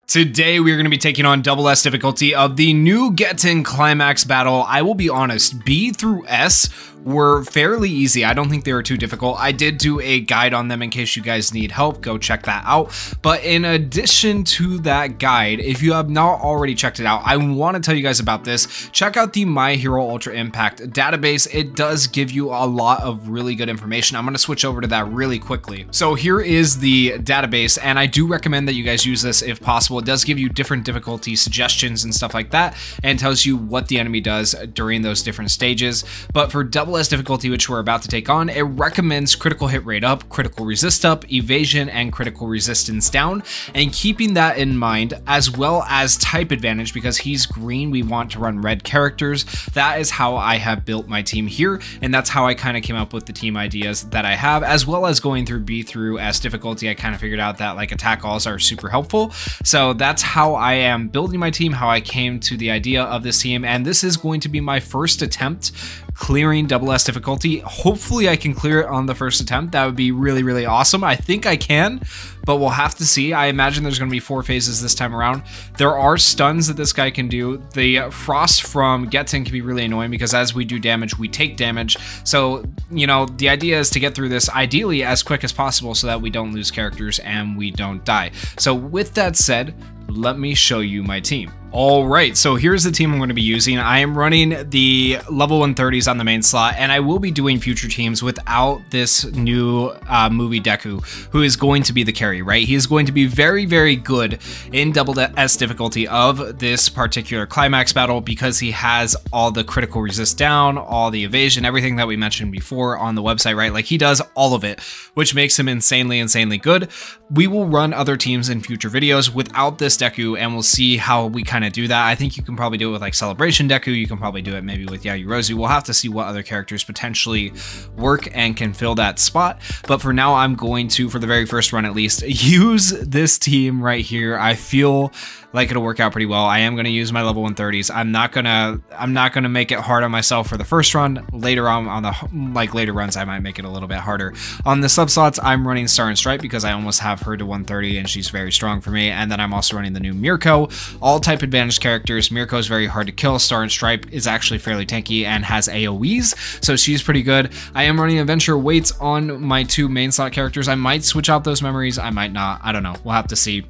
Today we are going to be taking on double S difficulty of the new GETEN CLIMAX battle. I will be honest, B through S were fairly easy. I don't think they were too difficult. I did do a guide on them in case you guys need help. Go check that out. But in addition to that guide, if you have not already checked it out, I want to tell you guys about this. Check out the My Hero Ultra Impact database. It does give you a lot of really good information. I'm going to switch over to that really quickly. So here is the database, and I do recommend that you guys use this if possible. It does give you different difficulty suggestions and stuff like that, and tells you what the enemy does during those different stages. But for double S difficulty, which we're about to take on, it recommends critical hit rate up, critical resist up, evasion, and critical resistance down. And keeping that in mind, as well as type advantage, because he's green, we want to run red characters. That is how I have built my team here, and that's how I kind of came up with the team ideas that I have, as well as going through B through S difficulty. I kind of figured out that like attack alls are super helpful. So that's how I am building my team, how I came to the idea of this team, and this is going to be my first attempt clearing double S difficulty. Hopefully I can clear it on the first attempt. That would be really, really awesome. I think I can, but we'll have to see. I imagine there's going to be 4 phases this time around. There are stuns that this guy can do. The frost from GETEN can be really annoying because as we do damage, we take damage. So, you know, the idea is to get through this ideally as quick as possible so that we don't lose characters and we don't die. So with that said, let me show you my team. All right, so here's the team I'm going to be using. I am running the level 130s on the main slot, and I will be doing future teams without this new movie Deku, who is going to be the carry, right? He is going to be very, very good in double S difficulty of this particular climax battle because he has all the critical resist down, all the evasion, everything that we mentioned before on the website, right? Like he does all of it, which makes him insanely, insanely good. We will run other teams in future videos without this Deku, and we'll see how we kind of do that. I think you can probably do it with like Celebration Deku. You can probably do it maybe with Yayorozu. We'll have to see what other characters potentially work and can fill that spot. But for now, I'm going to, for the very first run at least, use this team right here. I feel like it'll work out pretty well. I am going to use my level 130s. I'm not gonna make it hard on myself for the first run. Later on the later runs, I might make it a little bit harder. On the sub slots, I'm running Star and Stripe because I almost have her to 130 and she's very strong for me. And then I'm also running the new Mirko. All type advantage characters. Mirko is very hard to kill. Star and Stripe is actually fairly tanky and has AoEs, so she's pretty good. I am running Adventure Weights on my 2 main slot characters. I might switch out those memories. I might not. I don't know. We'll have to see.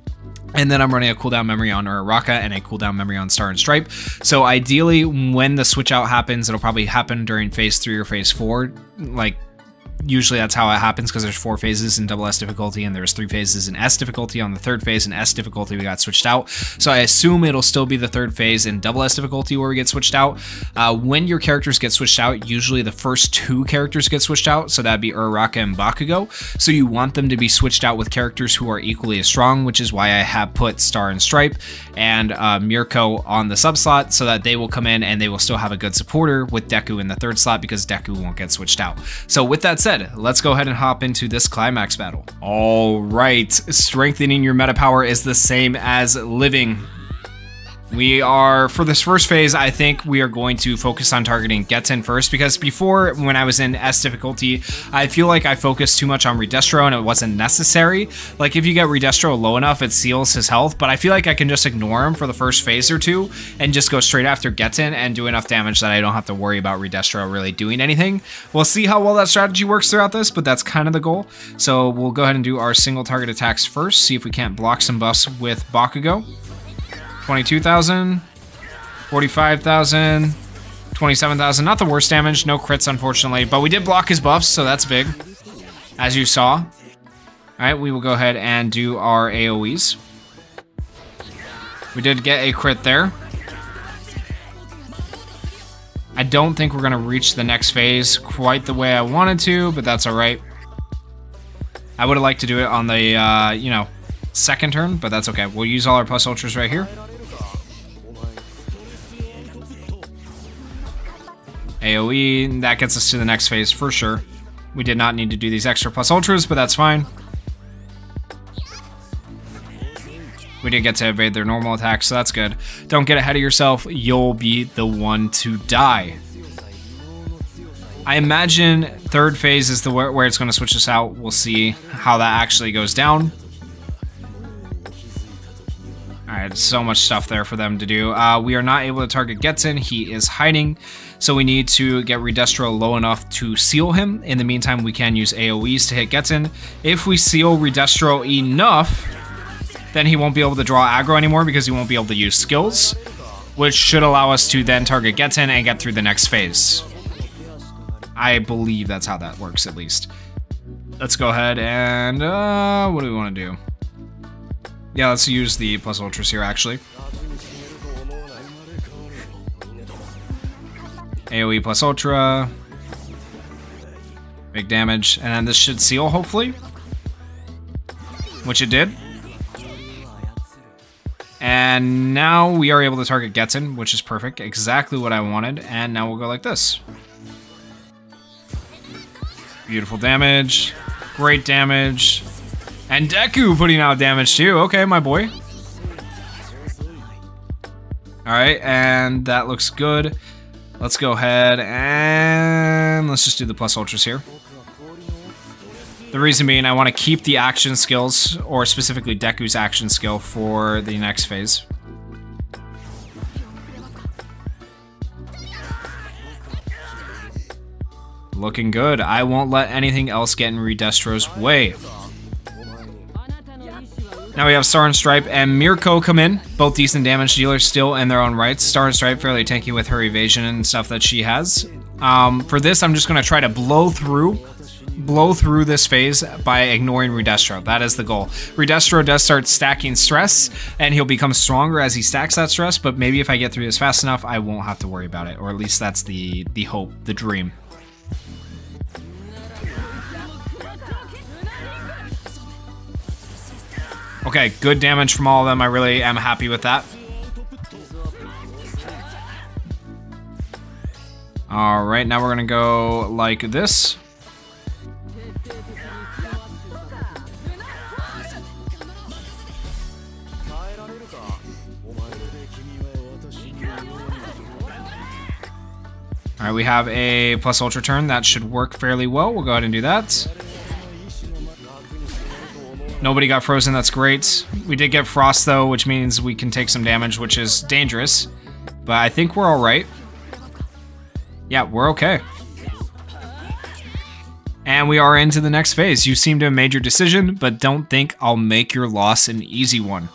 And then I'm running a cooldown memory on Uraraka and a cooldown memory on Star and Stripe. So ideally, when the switch out happens, it'll probably happen during phase 3 or phase 4. Like, usually that's how it happens because there's 4 phases in double S difficulty and there's 3 phases in S difficulty. On the 3rd phase in S difficulty, we got switched out. So I assume it'll still be the 3rd phase in double S difficulty where we get switched out. When your characters get switched out, usually the first 2 characters get switched out. So that'd be Uraraka and Bakugo. So you want them to be switched out with characters who are equally as strong, which is why I have put Star and Stripe and Mirko on the sub slot so that they will come in and they will still have a good supporter with Deku in the 3rd slot because Deku won't get switched out. So with that said, let's go ahead and hop into this climax battle. All right, strengthening your meta power is the same as living. We are, for this first phase, I think we are going to focus on targeting GETEN first, because before, when I was in S difficulty, I feel like I focused too much on Redestro and it wasn't necessary. Like, if you get Redestro low enough, it seals his health, but I feel like I can just ignore him for the first phase or 2 and just go straight after GETEN and do enough damage that I don't have to worry about Redestro really doing anything. We'll see how well that strategy works throughout this, but that's kind of the goal. So we'll go ahead and do our single target attacks first, see if we can't block some buffs with Bakugo. 22,000, 45,000, 27,000. Not the worst damage, no crits unfortunately, but we did block his buffs, so that's big, as you saw. All right, we will go ahead and do our AoEs. We did get a crit there. I don't think we're gonna reach the next phase quite the way I wanted to, but that's all right. I would have liked to do it on the, you know, 2nd turn, but that's okay. We'll use all our plus ultras right here. AoE, that gets us to the next phase for sure. We did not need to do these extra plus ultras, but that's fine. We did get to evade their normal attacks, so that's good. Don't get ahead of yourself, you'll be the one to die. I imagine 3rd phase is the where it's going to switch us out. We'll see how that actually goes down. Alright, so much stuff there for them to do. We are not able to target GETEN. He is hiding. So we need to get Redestro low enough to seal him. In the meantime, we can use AoEs to hit GETEN. If we seal Redestro enough, then he won't be able to draw aggro anymore because he won't be able to use skills, which should allow us to then target GETEN and get through the next phase. I believe that's how that works, at least. Let's go ahead and, what do we want to do? Yeah, let's use the plus ultras here, actually. AoE plus ultra. Big damage. And then this should seal, hopefully. Which it did. And now we are able to target GETEN, which is perfect. Exactly what I wanted. And now we'll go like this. Beautiful damage. Great damage. And Deku putting out damage too. Okay, my boy. Alright, and that looks good. Let's go ahead and let's just do the plus ultras here. The reason being I want to keep the action skills, or specifically Deku's action skill, for the next phase. Looking good. I won't let anything else get in Redestro's way. Now we have Star and Stripe and Mirko come in. Both decent damage dealers still in their own rights. Star and Stripe fairly tanky with her evasion and stuff that she has. For this, I'm just going to try to blow through this phase by ignoring Redestro. That is the goal. Redestro does start stacking stress, and he'll become stronger as he stacks that stress, but maybe if I get through this fast enough, I won't have to worry about it. Or at least that's the hope, the dream. Okay, good damage from all of them. I really am happy with that. Alright, now we're gonna go like this. Alright, we have a plus ultra turn. That should work fairly well. We'll go ahead and do that. Nobody got frozen, that's great. We did get frost though, which means we can take some damage, which is dangerous. But I think we're alright. Yeah, we're okay. And we are into the next phase. You seem to have made your decision, but don't think I'll make your loss an easy one.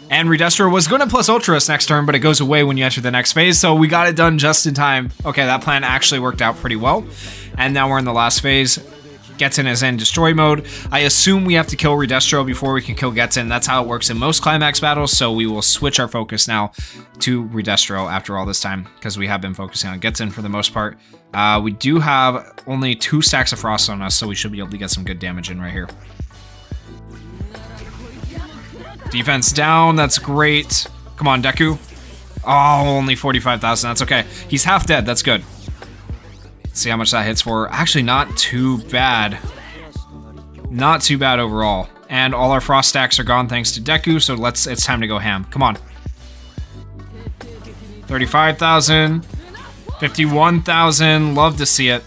And Redestro was going to plus ultra us next turn, but it goes away when you enter the next phase, so we got it done just in time. Okay, that plan actually worked out pretty well. And now we're in the last phase. GETEN is in destroy mode. I assume we have to kill Redestro before we can kill GETEN. That's how it works in most climax battles, so we will switch our focus now to Redestro after all this time, because we have been focusing on GETEN for the most part. We do have only 2 stacks of frost on us, so we should be able to get some good damage in right here. Defense down, that's great. Come on, Deku. Oh, only 45,000, that's okay. He's half dead, that's good. See how much that hits for. Actually, not too bad. Not too bad overall. And all our frost stacks are gone thanks to Deku, so it's time to go ham. Come on. 35,000. 51,000. Love to see it.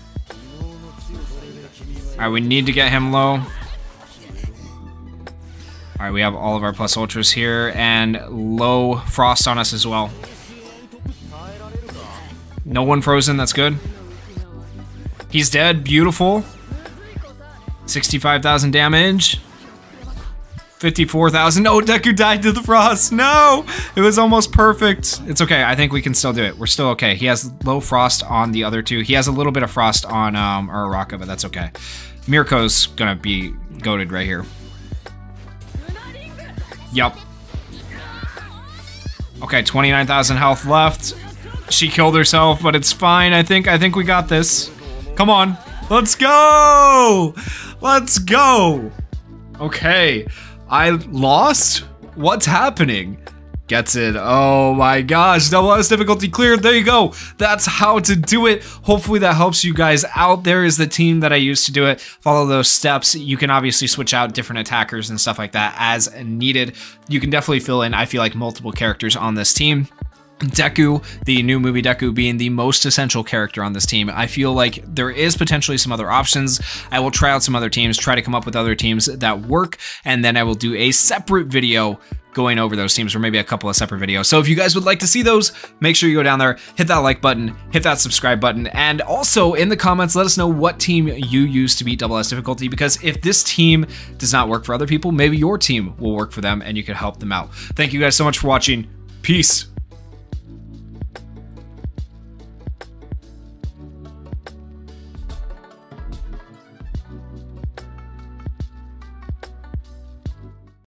Alright, we need to get him low. Alright, we have all of our plus ultras here, and low frost on us as well. No one frozen, that's good. He's dead, beautiful. 65,000 damage. 54,000. No, Deku died to the frost. No, it was almost perfect. It's okay. I think we can still do it. We're still okay. He has low frost on the other 2. He has a little bit of frost on Uraraka, but that's okay. Mirko's gonna be goated right here. Yup. Okay, 29,000 health left. She killed herself, but it's fine. I think we got this. Come on. Let's go! Let's go! Okay. I lost? What's happening? Gets it. Oh my gosh. Double S difficulty cleared. There you go. That's how to do it. Hopefully that helps you guys out. There is the team that I used to do it. Follow those steps. You can obviously switch out different attackers and stuff like that as needed. You can definitely fill in, I feel like, multiple characters on this team. Deku, the new movie Deku, being the most essential character on this team. I feel like there is potentially some other options. I will try out some other teams, try to come up with other teams that work, and then I will do a separate video going over those teams, or maybe a couple of separate videos. So if you guys would like to see those, make sure you go down there, hit that like button, hit that subscribe button, and also in the comments, let us know what team you use to beat Double S difficulty, because if this team does not work for other people, maybe your team will work for them and you can help them out. Thank you guys so much for watching. Peace.